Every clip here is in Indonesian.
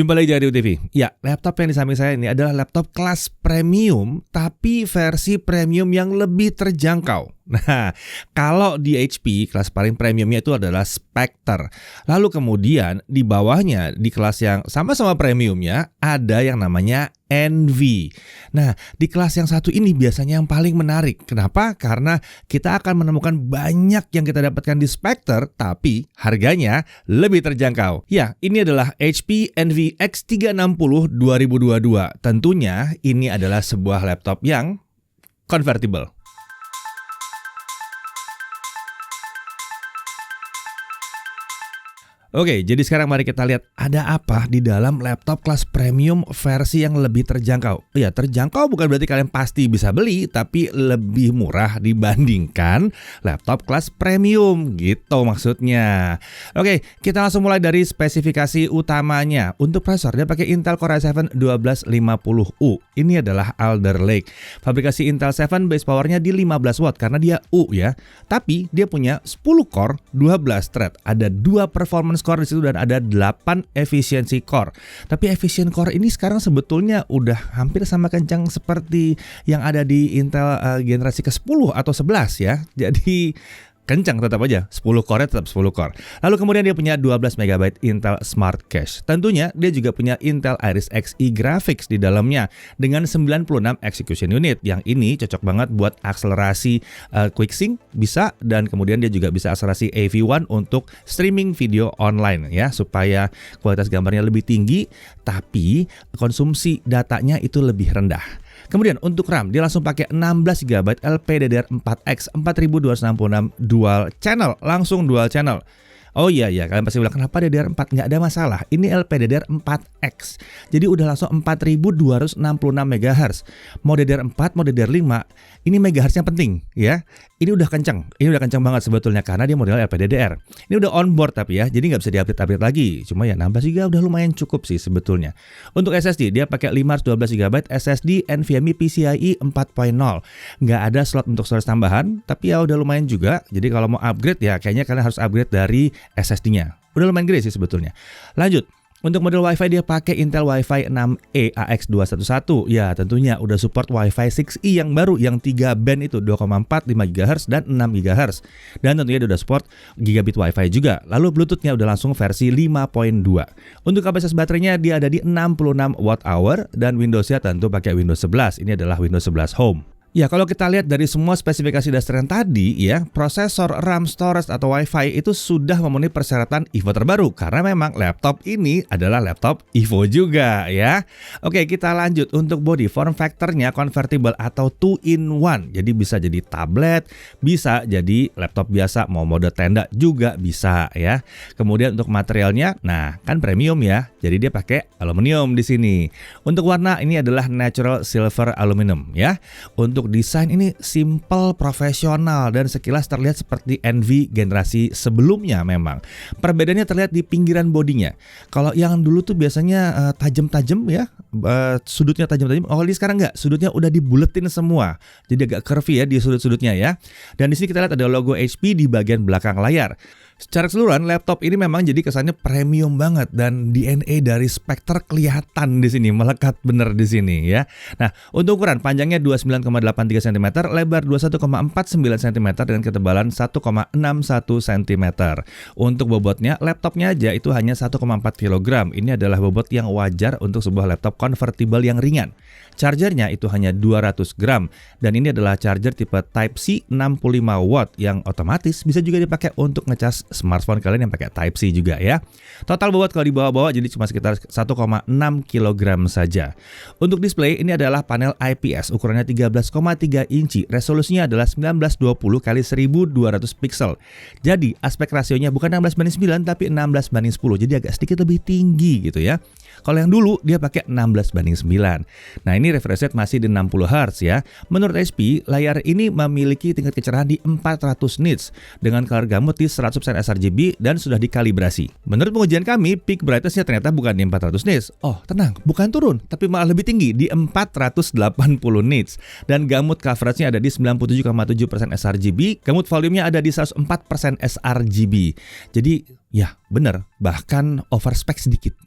Jumpa lagi di TV. Ya, laptop yang di samping saya ini adalah laptop kelas premium, tapi versi premium yang lebih terjangkau. Nah, kalau di HP, kelas paling premiumnya itu adalah Spectre. Lalu kemudian di bawahnya, di kelas yang sama-sama premiumnya, ada yang namanya Envy. Nah, di kelas yang satu ini biasanya yang paling menarik. Kenapa? Karena kita akan menemukan banyak yang kita dapatkan di Spectre, tapi harganya lebih terjangkau. Ya, ini adalah HP Envy X360 2022. Tentunya ini adalah sebuah laptop yang convertible. Oke, jadi sekarang mari kita lihat ada apa di dalam laptop kelas premium versi yang lebih terjangkau. Ya, terjangkau bukan berarti kalian pasti bisa beli, tapi lebih murah dibandingkan laptop kelas premium, gitu maksudnya. Oke, kita langsung mulai dari spesifikasi utamanya. Untuk prosesor, dia pakai Intel Core i7 1250U. Ini adalah Alder Lake. Fabrikasi Intel 7 base powernya di 15 watt karena dia U ya. Tapi dia punya 10 core, 12 thread. Ada 2 performance core di situ dan ada 8 efisiensi core. Tapi efisien core ini sekarang sebetulnya udah hampir sama kencang seperti yang ada di Intel generasi ke-10 atau 11 ya. Jadi kencang tetap aja, 10 core tetap 10 core. Lalu kemudian dia punya 12 MB Intel Smart Cache. Tentunya dia juga punya Intel Iris Xe graphics di dalamnya dengan 96 execution unit. Yang ini cocok banget buat akselerasi quick sync bisa, dan kemudian dia juga bisa akselerasi AV1 untuk streaming video online ya, supaya kualitas gambarnya lebih tinggi tapi konsumsi datanya itu lebih rendah. Kemudian untuk RAM, dia langsung pakai 16 GB LPDDR4X 4266 dual channel, langsung dual channel. Oh iya, kalian pasti bilang kenapa DDR4? Nggak ada masalah, ini LPDDR4X. Jadi udah langsung 4266 MHz. Mau DDR4, mau DDR5, ini megahertznya penting ya. Ini udah kencang banget sebetulnya karena dia model LPDDR. Ini udah on board tapi ya, jadi nggak bisa diupdate lagi. Cuma ya 16 GB udah lumayan cukup sih sebetulnya. Untuk SSD, dia pakai 512 GB SSD NVMe PCIe 4.0. Nggak ada slot untuk storage tambahan, tapi ya udah lumayan juga. Jadi kalau mau upgrade ya kayaknya kalian harus upgrade dari SSD-nya. Udah lumayan gede sih sebetulnya. Lanjut. Untuk model Wi-Fi dia pakai Intel Wi-Fi 6E AX211. Ya, tentunya udah support Wi-Fi 6E yang baru yang 3 band itu 2,4, 5 GHz dan 6 GHz. Dan tentunya dia udah support gigabit Wi-Fi juga. Lalu Bluetooth-nya udah langsung versi 5.2. Untuk kapasitas baterainya dia ada di 66 Wh dan Windows-nya tentu pakai Windows 11. Ini adalah Windows 11 Home. Ya, kalau kita lihat dari semua spesifikasi dasar yang tadi ya, prosesor, RAM, storage atau Wi-Fi itu sudah memenuhi persyaratan Evo terbaru karena memang laptop ini adalah laptop Evo juga ya. Oke, kita lanjut untuk body form factor-nya convertible atau 2-in-1. Jadi bisa jadi tablet, bisa jadi laptop biasa, mau mode tenda juga bisa ya. Kemudian untuk materialnya, nah kan premium ya. Jadi dia pakai aluminium di sini. Untuk warna ini adalah natural silver aluminum ya. Untuk desain ini simple, profesional, dan sekilas terlihat seperti Envy generasi sebelumnya memang. Perbedaannya terlihat di pinggiran bodinya. Kalau yang dulu tuh biasanya tajam-tajam ya, sudutnya tajam-tajam. Oh, ini sekarang enggak, sudutnya udah dibuletin semua. Jadi agak curvy ya di sudut-sudutnya ya. Dan di sini kita lihat ada logo HP di bagian belakang layar. Secara keseluruhan laptop ini memang jadi kesannya premium banget dan DNA dari Spectre kelihatan di sini, melekat bener di sini ya. Nah, untuk ukuran panjangnya 29,83 cm, lebar 21,49 cm dengan ketebalan 1,61 cm. Untuk bobotnya, laptopnya aja itu hanya 1,4 kg. Ini adalah bobot yang wajar untuk sebuah laptop convertible yang ringan. Chargernya itu hanya 200 gram dan ini adalah charger tipe Type-C 65 watt yang otomatis bisa juga dipakai untuk ngecas smartphone kalian yang pakai Type-C juga ya. Total bobot kalau dibawa-bawa jadi cuma sekitar 1,6 kg saja. Untuk display ini adalah panel IPS ukurannya 13,3 inci, resolusinya adalah 1920 x 1200 pixel. Jadi aspek rasionya bukan 16:9 tapi 16:10, jadi agak sedikit lebih tinggi gitu ya. Kalau yang dulu dia pakai 16:9. Nah, ini refresh rate masih di 60 Hz ya. Menurut HP, layar ini memiliki tingkat kecerahan di 400 nits dengan color gamut di 100% sRGB dan sudah dikalibrasi. Menurut pengujian kami, peak brightness-nya ternyata bukan di 400 nits. Oh, tenang, bukan turun, tapi malah lebih tinggi di 480 nits. Dan gamut coverage-nya ada di 97,7% sRGB, gamut volume-nya ada di 104% sRGB. Jadi Ya, bener, bahkan overspec sedikit.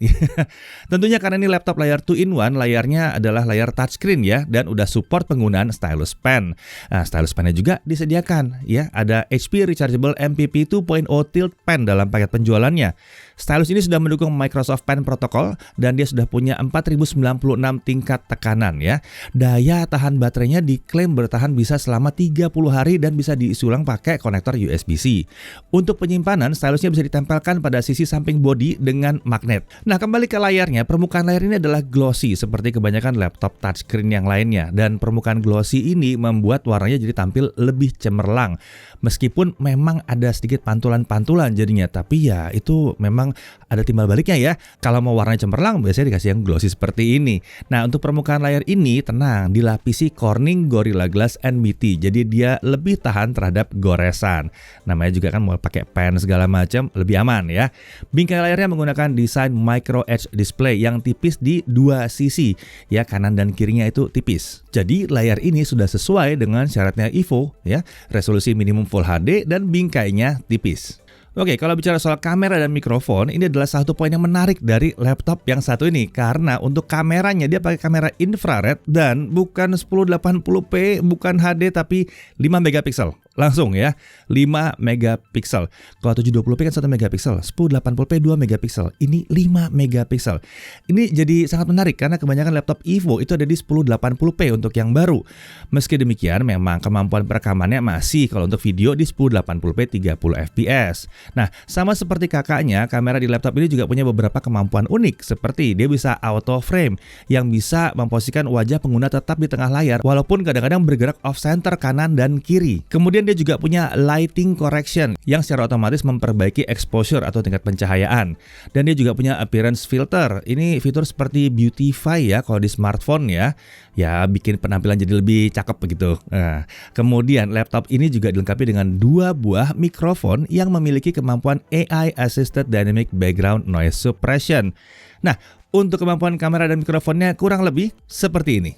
Tentunya karena ini laptop layar 2-in-1, layarnya adalah layar touchscreen ya, dan udah support penggunaan stylus pen. Nah, stylus pennya juga disediakan ya, ada HP Rechargeable MPP 2.0 Tilt Pen dalam paket penjualannya. Stylus ini sudah mendukung Microsoft Pen Protocol dan dia sudah punya 4096 tingkat tekanan ya. Daya tahan baterainya diklaim bertahan bisa selama 30 hari dan bisa diisi ulang pakai konektor USB-C. Untuk penyimpanan, stylusnya bisa ditempelkan pada sisi samping bodi dengan magnet. Nah, kembali ke layarnya, permukaan layar ini adalah glossy seperti kebanyakan laptop touchscreen yang lainnya, dan permukaan glossy ini membuat warnanya jadi tampil lebih cemerlang. Meskipun memang ada sedikit pantulan-pantulan jadinya, tapi ya itu memang ada timbal baliknya ya. Kalau mau warnanya cemerlang biasanya dikasih yang glossy seperti ini. Nah, untuk permukaan layar ini tenang, dilapisi Corning Gorilla Glass NBT. Jadi dia lebih tahan terhadap goresan. Namanya juga kan mau pakai pen segala macam, lebih aman ya. Bingkai layarnya menggunakan desain micro edge display yang tipis di dua sisi. Ya, kanan dan kirinya itu tipis. Jadi layar ini sudah sesuai dengan syaratnya Evo ya. Resolusi minimum Full HD dan bingkainya tipis. Oke, kalau bicara soal kamera dan mikrofon, ini adalah satu poin yang menarik dari laptop yang satu ini. Karena untuk kameranya, dia pakai kamera infrared dan bukan 1080p, bukan HD, tapi 5 megapiksel. Langsung ya, 5 megapiksel. Kalau 720p kan 1 megapiksel, 1080p 2 megapiksel. Ini 5 megapiksel. Ini jadi sangat menarik karena kebanyakan laptop Evo itu ada di 1080p untuk yang baru. Meski demikian, memang kemampuan perekamannya masih kalau untuk video di 1080p 30 fps. Nah, sama seperti kakaknya, kamera di laptop ini juga punya beberapa kemampuan unik, seperti dia bisa auto frame yang bisa memposisikan wajah pengguna tetap di tengah layar walaupun kadang-kadang bergerak off center kanan dan kiri. Kemudian dia juga punya lighting correction yang secara otomatis memperbaiki exposure atau tingkat pencahayaan. Dan dia juga punya appearance filter. Ini fitur seperti beautify ya kalau di smartphone ya. Ya, bikin penampilan jadi lebih cakep begitu. Nah, kemudian laptop ini juga dilengkapi dengan 2 buah mikrofon yang memiliki kemampuan AI Assisted Dynamic Background Noise Suppression. Nah, untuk kemampuan kamera dan mikrofonnya kurang lebih seperti ini.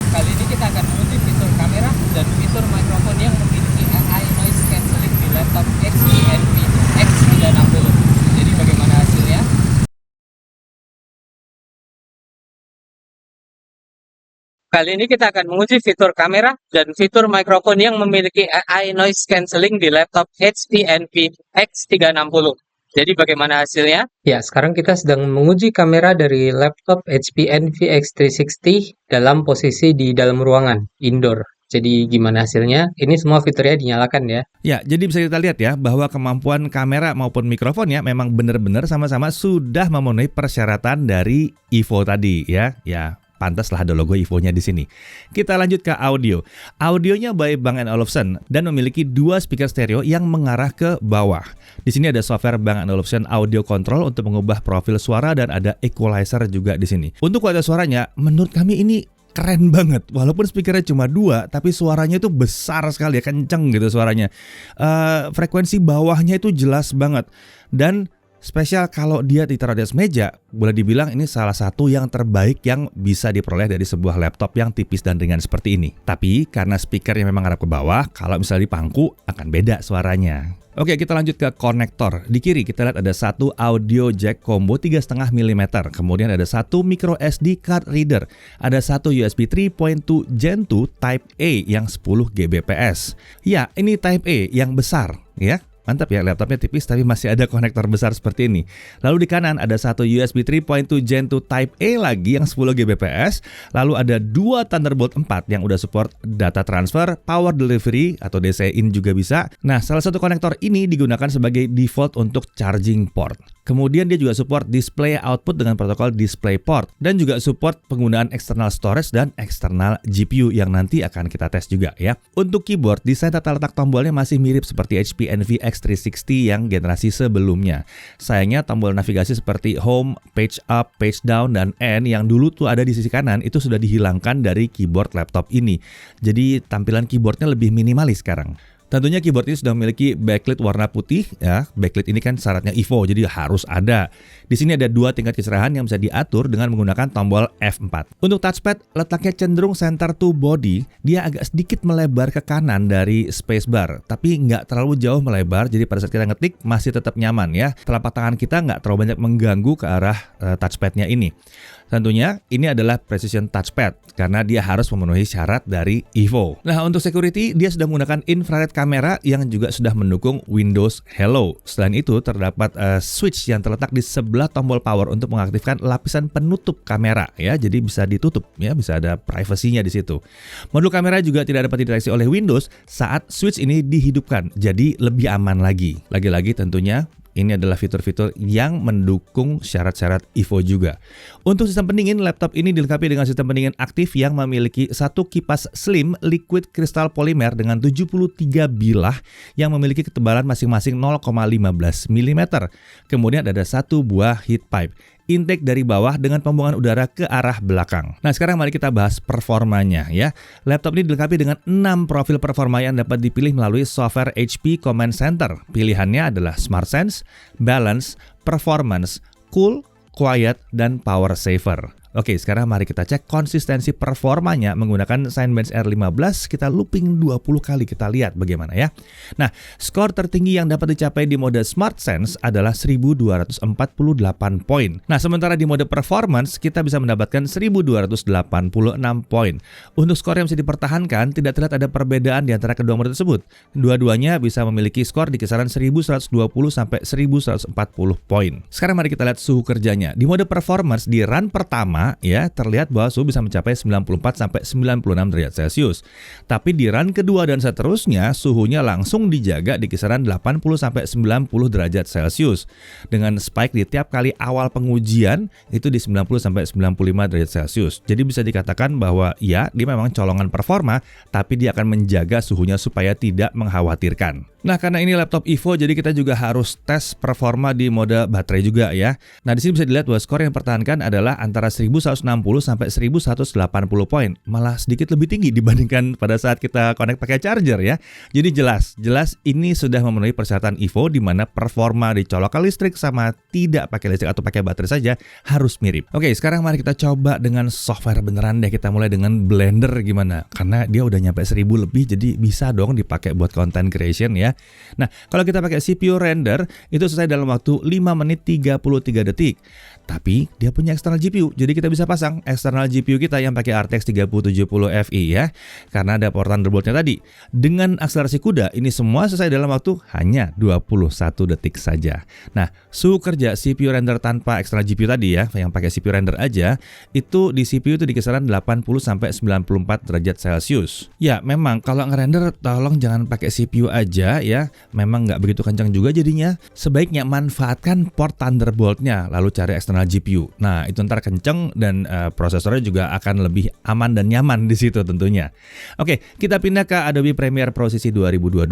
Kali ini kita akan menguji fitur kamera dan fitur mikrofon yang memiliki AI Noise Cancelling di laptop HP Envy X360. Jadi bagaimana hasilnya? Kali ini kita akan menguji fitur kamera dan fitur mikrofon yang memiliki AI Noise Cancelling di laptop HP Envy X360. Jadi bagaimana hasilnya? Ya, sekarang kita sedang menguji kamera dari laptop HP Envy X360 dalam posisi di dalam ruangan, indoor. Jadi gimana hasilnya? Ini semua fiturnya dinyalakan ya. Ya, jadi bisa kita lihat ya bahwa kemampuan kamera maupun mikrofon ya memang benar-benar sama-sama sudah memenuhi persyaratan dari Evo tadi ya. Ya, pantaslah ada logo Evo-nya di sini. Kita lanjut ke audio. Audionya by Bang & Olufsen dan memiliki 2 speaker stereo yang mengarah ke bawah. Di sini ada software Bang & Olufsen Audio Control untuk mengubah profil suara dan ada equalizer juga di sini. Untuk kualitas suaranya, menurut kami ini keren banget. Walaupun speakernya cuma 2, tapi suaranya itu besar sekali ya, kenceng gitu suaranya. Frekuensi bawahnya itu jelas banget. Dan spesial kalau dia ditaruh di atas meja, boleh dibilang ini salah satu yang terbaik yang bisa diperoleh dari sebuah laptop yang tipis dan ringan seperti ini. Tapi karena speakernya memang ngarap ke bawah, kalau misalnya di pangku akan beda suaranya. Oke, kita lanjut ke konektor. Di kiri kita lihat ada satu audio jack combo 3,5 mm. Kemudian ada satu micro SD card reader. Ada satu USB 3.2 Gen 2 Type A yang 10 Gbps. Ya, ini Type A yang besar ya. Mantap ya, laptopnya tipis tapi masih ada konektor besar seperti ini. Lalu di kanan ada satu USB 3.2 Gen 2 Type A lagi yang 10 Gbps. Lalu ada 2 Thunderbolt 4 yang udah support data transfer, power delivery atau DC in juga bisa. Nah, salah satu konektor ini digunakan sebagai default untuk charging port. Kemudian dia juga support display output dengan protokol DisplayPort dan juga support penggunaan external storage dan external GPU yang nanti akan kita tes juga ya. Untuk keyboard, desain tata letak tombolnya masih mirip seperti HP Envy X360 yang generasi sebelumnya. Sayangnya tombol navigasi seperti Home, Page Up, Page Down, dan N yang dulu tuh ada di sisi kanan itu sudah dihilangkan dari keyboard laptop ini. Jadi tampilan keyboardnya lebih minimalis sekarang. Tentunya keyboard ini sudah memiliki backlit warna putih ya. Backlit ini kan syaratnya EVO, jadi harus ada. Di sini ada 2 tingkat kecerahan yang bisa diatur dengan menggunakan tombol F4. Untuk touchpad, letaknya cenderung center to body. Dia agak sedikit melebar ke kanan dari spacebar, tapi nggak terlalu jauh melebar. Jadi pada saat kita ngetik masih tetap nyaman ya. Telapak tangan kita nggak terlalu banyak mengganggu ke arah touchpadnya ini. Tentunya ini adalah precision touchpad karena dia harus memenuhi syarat dari EVO. Nah, untuk security dia sudah menggunakan infrared kamera yang juga sudah mendukung Windows Hello. Selain itu terdapat switch yang terletak di sebelah tombol power untuk mengaktifkan lapisan penutup kamera ya. Jadi bisa ditutup ya, bisa ada privasinya di situ. Modul kamera juga tidak dapat dideteksi oleh Windows saat switch ini dihidupkan. Jadi lebih aman lagi. Lagi-lagi tentunya ini adalah fitur-fitur yang mendukung syarat-syarat EVO juga. Untuk sistem pendingin, laptop ini dilengkapi dengan sistem pendingin aktif yang memiliki satu kipas slim liquid kristal polimer dengan 73 bilah yang memiliki ketebalan masing-masing 0,15 mm. Kemudian ada satu buah heat pipe. Intake dari bawah dengan pembuangan udara ke arah belakang. Nah, sekarang mari kita bahas performanya ya. Laptop ini dilengkapi dengan 6 profil performa yang dapat dipilih melalui software HP Command Center. Pilihannya adalah Smart Sense, Balance, Performance, Cool, Quiet, dan Power Saver. Oke, sekarang mari kita cek konsistensi performanya menggunakan Cinebench R15. Kita looping 20 kali, kita lihat bagaimana ya. Nah, skor tertinggi yang dapat dicapai di mode Smart Sense adalah 1248 poin. Nah, sementara di mode Performance kita bisa mendapatkan 1286 poin. Untuk skor yang bisa dipertahankan, tidak terlihat ada perbedaan di antara kedua mode tersebut. Dua-duanya bisa memiliki skor di kisaran 1120 sampai 1140 poin. Sekarang mari kita lihat suhu kerjanya. Di mode Performance di run pertama ya terlihat bahwa suhu bisa mencapai 94 sampai 96 derajat Celcius. Tapi di run kedua dan seterusnya suhunya langsung dijaga di kisaran 80 sampai 90 derajat Celcius. Dengan spike di tiap kali awal pengujian itu di 90 sampai 95 derajat Celcius. Jadi bisa dikatakan bahwa ya dia memang colongan performa, tapi dia akan menjaga suhunya supaya tidak mengkhawatirkan. Nah, karena ini laptop EVO, jadi kita juga harus tes performa di mode baterai juga ya. Nah, di sini bisa dilihat bahwa skor yang dipertahankan adalah antara 1160 sampai 1180 poin. Malah sedikit lebih tinggi dibandingkan pada saat kita connect pakai charger ya. Jadi jelas ini sudah memenuhi persyaratan EVO di mana performa dicolokkan listrik sama tidak pakai listrik atau pakai baterai saja harus mirip. Oke, sekarang mari kita coba dengan software beneran deh. Kita mulai dengan Blender gimana? Karena dia udah nyampe 1000 lebih, jadi bisa dong dipakai buat content creation ya. Nah, kalau kita pakai CPU render itu selesai dalam waktu 5 menit 33 detik. Tapi dia punya external GPU, jadi kita bisa pasang external GPU kita yang pakai RTX 3070 Fi ya. Karena ada port Thunderbolt-nya tadi. Dengan akselerasi kuda, ini semua selesai dalam waktu hanya 21 detik saja. Nah, suhu kerja CPU render tanpa external GPU tadi ya, yang pakai CPU render aja, itu di CPU itu di kisaran 80 sampai 94 derajat Celcius. Ya, memang kalau ngerender tolong jangan pakai CPU aja ya. Memang nggak begitu kencang juga jadinya. Sebaiknya manfaatkan port Thunderbolt-nya lalu cari external GPU. Nah, itu ntar kenceng dan prosesornya juga akan lebih aman dan nyaman di situ tentunya. Oke, kita pindah ke Adobe Premiere Pro sisi 2022.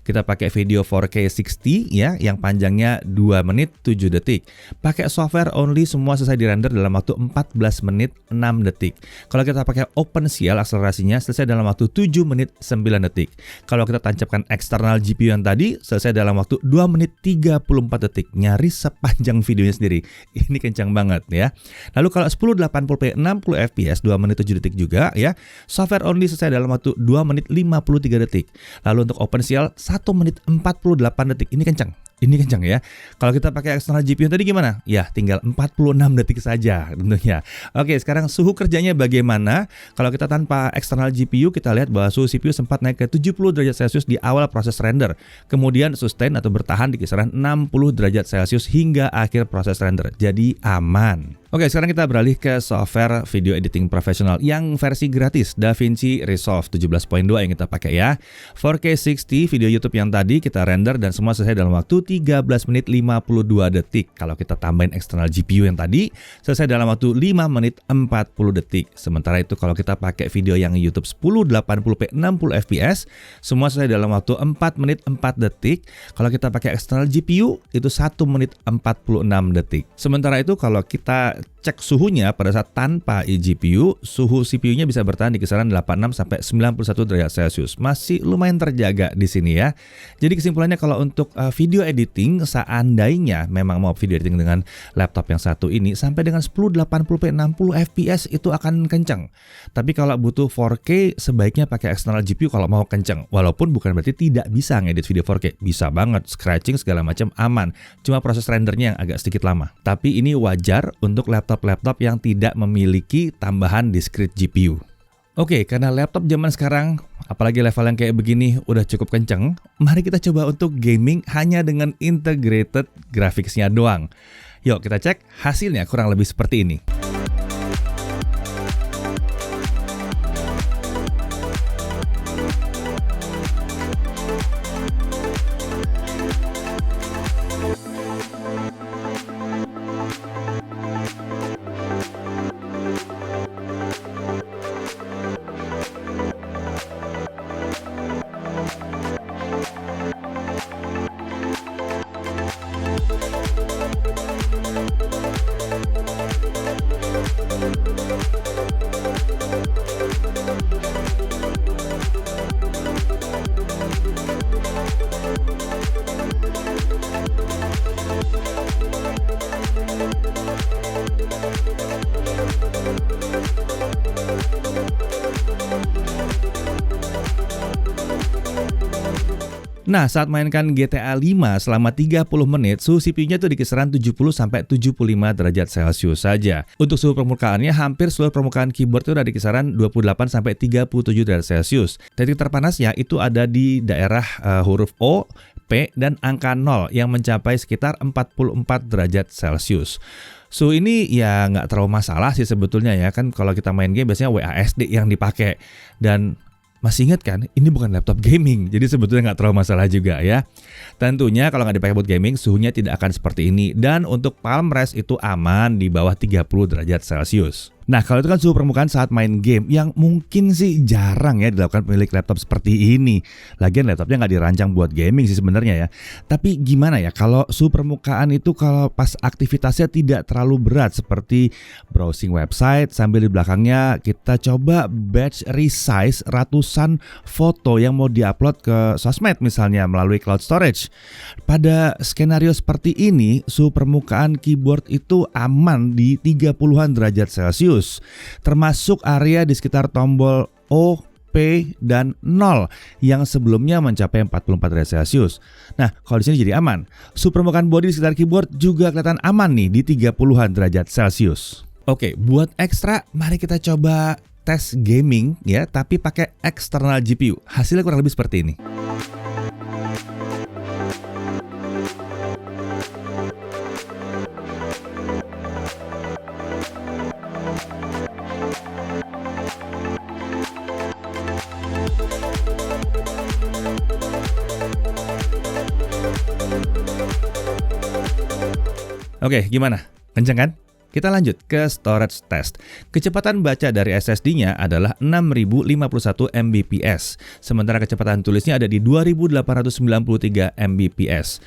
Kita pakai video 4K 60 ya, yang panjangnya 2 menit 7 detik. Pakai software only semua selesai dirender dalam waktu 14 menit 6 detik. Kalau kita pakai OpenCL akselerasinya selesai dalam waktu 7 menit 9 detik. Kalau kita tancapkan external GPU yang tadi selesai dalam waktu 2 menit 34 detik. Nyaris sepanjang videonya sendiri. Ini kencang banget ya. Lalu kalau 1080p 60 fps 2 menit 7 detik juga ya. Software only selesai dalam waktu 2 menit 53 detik. Lalu untuk OpenCL 1 menit 48 detik. Ini kencang. Ini kencang ya. Kalau kita pakai external GPU tadi gimana? Ya, tinggal 46 detik saja tentunya. Oke, sekarang suhu kerjanya bagaimana? Kalau kita tanpa external GPU, kita lihat bahwa suhu CPU sempat naik ke 70 derajat Celcius di awal proses render. Kemudian sustain atau bertahan di kisaran 60 derajat Celcius hingga akhir proses render. Jadi aman. Oke, sekarang kita beralih ke software video editing profesional yang versi gratis, DaVinci Resolve 17.2 yang kita pakai ya. 4K 60 video YouTube yang tadi kita render dan semua selesai dalam waktu 13 menit 52 detik. Kalau kita tambahin external GPU yang tadi, selesai dalam waktu 5 menit 40 detik. Sementara itu kalau kita pakai video yang YouTube 1080p 60 fps, semua selesai dalam waktu 4 menit 4 detik. Kalau kita pakai external GPU, itu 1 menit 46 detik. Sementara itu kalau kita cek suhunya pada saat tanpa eGPU, suhu CPU-nya bisa bertahan di kisaran 86 sampai 91 derajat Celcius. Masih lumayan terjaga di sini ya. Jadi kesimpulannya kalau untuk video editing, seandainya memang mau video editing dengan laptop yang satu ini, sampai dengan 1080p 60 fps itu akan kenceng. Tapi kalau butuh 4K, sebaiknya pakai external GPU kalau mau kenceng. Walaupun bukan berarti tidak bisa ngedit video 4K. Bisa banget, scratching segala macam aman. Cuma proses rendernya yang agak sedikit lama. Tapi ini wajar untuk laptop-laptop yang tidak memiliki tambahan discrete GPU. Oke, karena laptop zaman sekarang, apalagi level yang kayak begini udah cukup kenceng, mari kita coba untuk gaming hanya dengan integrated graphics-nya doang. Yuk kita cek hasilnya kurang lebih seperti ini. Nah, saat mainkan GTA 5 selama 30 menit, suhu CPU-nya tuh di kisaran 70 sampai 75 derajat Celcius saja. Untuk suhu permukaannya, hampir seluruh permukaan keyboard itu ada di kisaran 28 sampai 37 derajat Celcius. Titik terpanasnya itu ada di daerah huruf O, P, dan angka 0 yang mencapai sekitar 44 derajat Celcius. Suhu ini ya nggak terlalu masalah sih sebetulnya ya, kan kalau kita main game biasanya WASD yang dipakai. Dan masih ingat kan, ini bukan laptop gaming, jadi sebetulnya nggak terlalu masalah juga ya. Tentunya kalau nggak dipakai buat gaming, suhunya tidak akan seperti ini. Dan untuk palm rest itu aman di bawah 30 derajat Celcius. Nah, kalau itu kan suhu permukaan saat main game yang mungkin sih jarang ya dilakukan pemilik laptop seperti ini. Lagian laptopnya nggak dirancang buat gaming sih sebenarnya ya. Tapi gimana ya kalau suhu permukaan itu kalau pas aktivitasnya tidak terlalu berat seperti browsing website sambil di belakangnya kita coba batch resize ratusan foto yang mau diupload ke sosmed misalnya melalui cloud storage. Pada skenario seperti ini, suhu permukaan keyboard itu aman di 30-an derajat Celcius. Termasuk area di sekitar tombol O, P, dan 0 yang sebelumnya mencapai 44 derajat Celcius. Nah, kalau di sini jadi aman. Suhu permukaan bodi di sekitar keyboard juga kelihatan aman nih di 30-an derajat Celcius. Oke, buat ekstra, mari kita coba tes gaming ya, tapi pakai external GPU. Hasilnya kurang lebih seperti ini. Oke, gimana? Kenceng kan? Kita lanjut ke storage test. Kecepatan baca dari SSD-nya adalah 6051 Mbps, sementara kecepatan tulisnya ada di 2893 Mbps.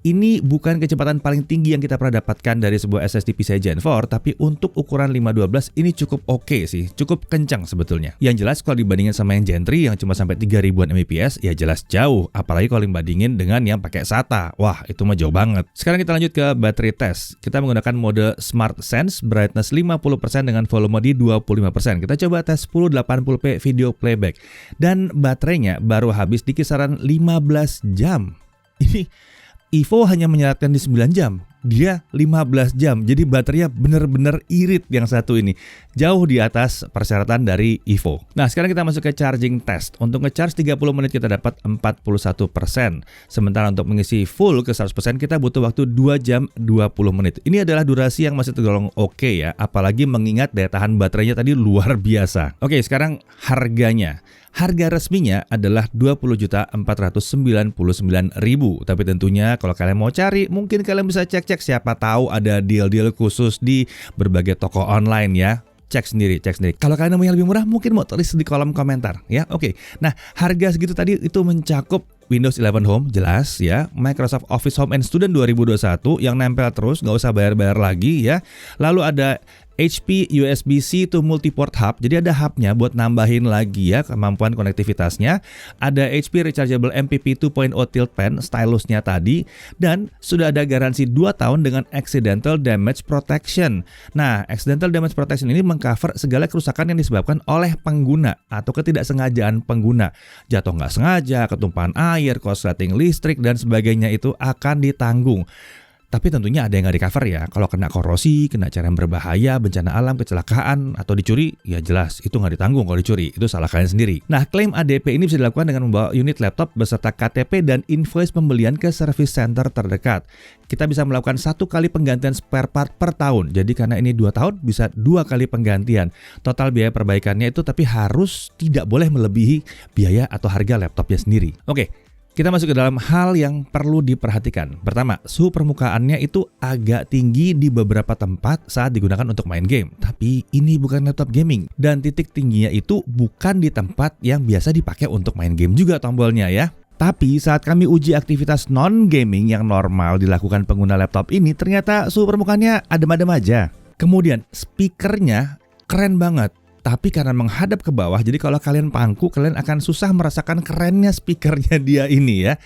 Ini bukan kecepatan paling tinggi yang kita pernah dapatkan dari sebuah SSD PCIe Gen 4, tapi untuk ukuran 512 ini cukup oke sih, cukup kencang sebetulnya. Yang jelas kalau dibandingin sama yang Gen 3 yang cuma sampai 3000-an Mbps, ya jelas jauh, apalagi kalau dibandingin dengan yang pakai SATA. Wah, itu mah jauh banget. Sekarang kita lanjut ke battery test. Kita menggunakan mode Smart Sense, brightness 50% dengan volume di 25%. Kita coba tes 1080p video playback. Dan baterainya baru habis di kisaran 15 jam. Ini Evo hanya menyeratkan di 9 jam, dia 15 jam, jadi baterainya benar-benar irit yang satu ini. Jauh di atas persyaratan dari Evo. Nah, sekarang kita masuk ke charging test. Untuk nge-charge 30 menit kita dapat 41%. Sementara untuk mengisi full ke 100% kita butuh waktu 2 jam 20 menit. Ini adalah durasi yang masih tergolong oke ya, apalagi mengingat daya tahan baterainya tadi luar biasa. Oke, sekarang harganya. Harga resminya adalah 20.499.000. Tapi tentunya kalau kalian mau cari, mungkin kalian bisa cek-cek siapa tahu ada deal-deal khusus di berbagai toko online ya. cek sendiri. Kalau kalian mau yang lebih murah, mungkin mau tulis di kolom komentar ya. Oke. Nah, harga segitu tadi itu mencakup Windows 11 Home jelas ya, Microsoft Office Home and Student 2021 yang nempel terus, nggak usah bayar-bayar lagi ya. Lalu ada HP USB-C to multiport hub, jadi ada hubnya buat nambahin lagi ya kemampuan konektivitasnya. Ada HP Rechargeable MPP 2.0 Tilt Pen, stylusnya tadi, dan sudah ada garansi 2 tahun dengan Accidental Damage Protection. Nah, Accidental Damage Protection ini mengcover segala kerusakan yang disebabkan oleh pengguna atau ketidaksengajaan pengguna. Jatuh nggak sengaja, ketumpahan air, korsleting listrik, dan sebagainya itu akan ditanggung. Tapi tentunya ada yang nggak di-cover ya. Kalau kena korosi, kena cairan berbahaya, bencana alam, kecelakaan, atau dicuri, ya jelas itu nggak ditanggung kalau dicuri. Itu salah kalian sendiri. Nah, klaim ADP ini bisa dilakukan dengan membawa unit laptop beserta KTP dan invoice pembelian ke service center terdekat. Kita bisa melakukan 1 kali penggantian spare part per tahun. Jadi karena ini 2 tahun, bisa 2 kali penggantian. Total biaya perbaikannya itu tapi harus tidak boleh melebihi biaya atau harga laptopnya sendiri. Oke. Kita masuk ke dalam hal yang perlu diperhatikan. Pertama, suhu permukaannya itu agak tinggi di beberapa tempat saat digunakan untuk main game. Tapi ini bukan laptop gaming. Dan titik tingginya itu bukan di tempat yang biasa dipakai untuk main game juga tombolnya ya. Tapi saat kami uji aktivitas non-gaming yang normal dilakukan pengguna laptop ini, ternyata suhu permukaannya adem-adem aja. Kemudian, speakernya keren banget. Tapi karena menghadap ke bawah, jadi kalau kalian pangku, kalian akan susah merasakan kerennya speakernya dia ini ya.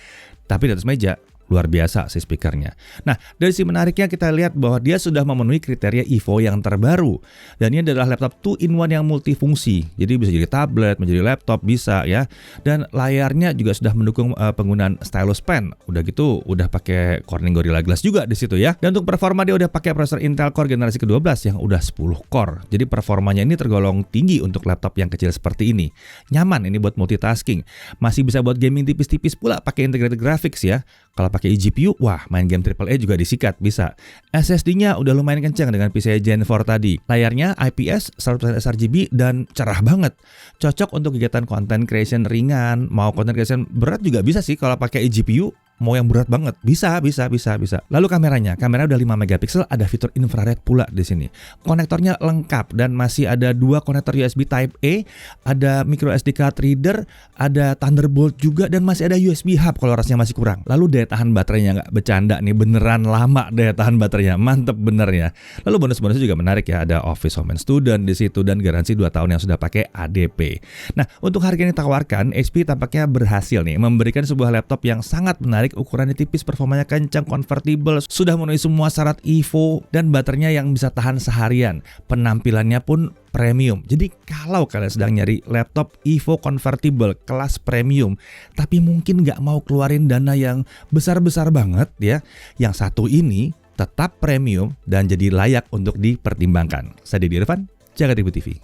Tapi di atas meja, luar biasa sih speakernya. Nah, dari sisi menariknya kita lihat bahwa dia sudah memenuhi kriteria Evo yang terbaru. Dan ini adalah laptop 2-in-1 yang multifungsi. Jadi bisa jadi tablet, menjadi laptop, bisa ya. Dan layarnya juga sudah mendukung penggunaan stylus pen. Udah gitu, udah pakai Corning Gorilla Glass juga di situ ya. Dan untuk performa dia udah pakai prosesor Intel Core generasi ke-12 yang udah 10 core. Jadi performanya ini tergolong tinggi untuk laptop yang kecil seperti ini. Nyaman ini buat multitasking. Masih bisa buat gaming tipis-tipis pula pakai integrated graphics ya. Kalau pakai eGPU, wah main game AAA juga disikat, bisa. SSD-nya udah lumayan kencang dengan PCIe Gen 4 tadi. Layarnya IPS, 100% sRGB, dan cerah banget. Cocok untuk kegiatan content creation ringan, mau content creation berat juga bisa sih kalau pakai eGPU. Mau yang berat banget, bisa. Lalu kameranya udah 5 megapiksel, ada fitur infrared pula di sini. Konektornya lengkap dan masih ada 2 konektor USB Type A, ada micro SD card reader, ada Thunderbolt juga, dan masih ada USB hub kalau rasanya masih kurang. Lalu daya tahan baterainya nggak bercanda nih, beneran lama daya tahan baterainya, mantep bener ya. Lalu bonus-bonusnya juga menarik ya, ada Office Home and Student di situ dan garansi 2 tahun yang sudah pakai ADP. Nah, untuk harga yang ditawarkan, HP tampaknya berhasil nih memberikan sebuah laptop yang sangat menarik. Ukurannya tipis, performanya kencang, convertible, sudah memenuhi semua syarat Evo, dan baterainya yang bisa tahan seharian. Penampilannya pun premium. Jadi kalau kalian sedang nyari laptop Evo convertible kelas premium, tapi mungkin nggak mau keluarin dana yang besar-besar banget ya, yang satu ini tetap premium dan jadi layak untuk dipertimbangkan. Saya Deddy Irfan, Jaga TV.